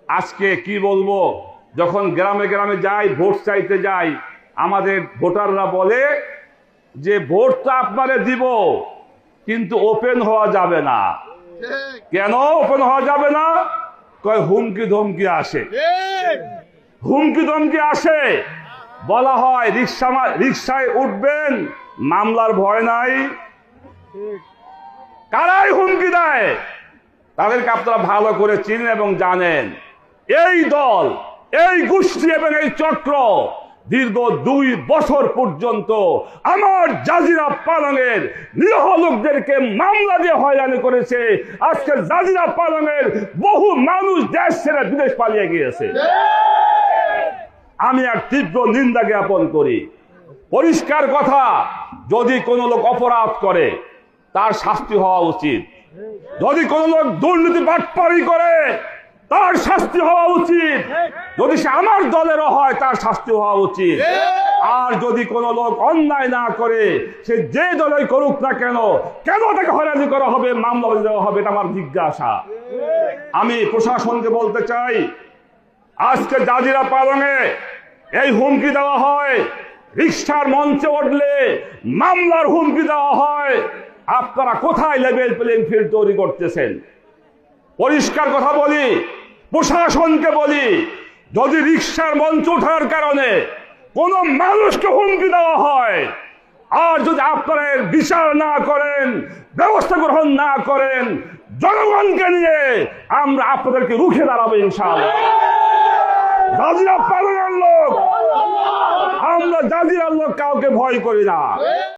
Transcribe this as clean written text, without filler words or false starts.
আজকে কি বলবো, যখন গ্রামে গ্রামে যাই, ভোট চাইতে যাই, আমাদের ভোটাররা বলে যে ভোটটা আপনারে দিব, কিন্তু ওপেন হওয়া যাবে না। কেন ওপেন হওয়া যাবে না? কয় হুমকি ধমকি আসে। হুমকি ধমকি আসে, বলা হয় রিক্সায় উঠবেন, মামলার ভয় নাই। কারাই হুমকি দেয়? তাদেরকে আপনারা ভালো করে চিনেন এবং জানেন। এই দল, এই গোষ্ঠী এবং এই চক্র দীর্ঘ 2 বছর পর্যন্ত আমার জাজিরা পালংয়ের নিরীহ লোকদেরকে মামলা দিয়ে হয়রানি করেছে। আজকে জাজিরা পালংয়ের বহু মানুষ দেশ ছেড়ে বিদেশ পালিয়ে গিয়েছে। আমি এক তীব্র নিন্দা জ্ঞাপন করি। পরিষ্কার কথা, যদি কোনো লোক অপরাধ করে তার শাস্তি হওয়া উচিত। যদি কোনো লোক দুর্নীতি বাটপারি করে তার শাস্তি হওয়া উচিত। যদি সে আমার দলেরও হয় তার শাস্তি হওয়া উচিত। আর যদি কোনো লোক অন্যায় না করে, সে যে দলেই করুক না কেন, কেন তাকে হয়রানি করা হবে, মামলা দেওয়া হবে, এটা আমার জিজ্ঞাসা। আমি প্রশাসনকে বলতে চাই, আজকে জাজিরা পালংয়ে এই হুমকি দেওয়া হয়, রিকশার মঞ্চে উঠলে মামলার হুমকি দেওয়া হয়। আপনারা কোথায় লেভেল প্লেইং ফিল্ড তৈরি করতেছেন? পরিষ্কার কথা বলি, প্রশাসনকে বলি, যদি রিকশার মঞ্চ ওঠার কারণে কোন মানুষকে হুমকি দেওয়া হয়, আর যদি আপনারা বিচার না করেন, ব্যবস্থা গ্রহণ না করেন, জনগণকে নিয়ে আমরা আপনাদেরকে রুখে দাঁড়াবো ইনশাআল্লাহ। জাজিরা পালংয়ের লোক, আমরা জাজিরার লোক কাউকে ভয় করি না।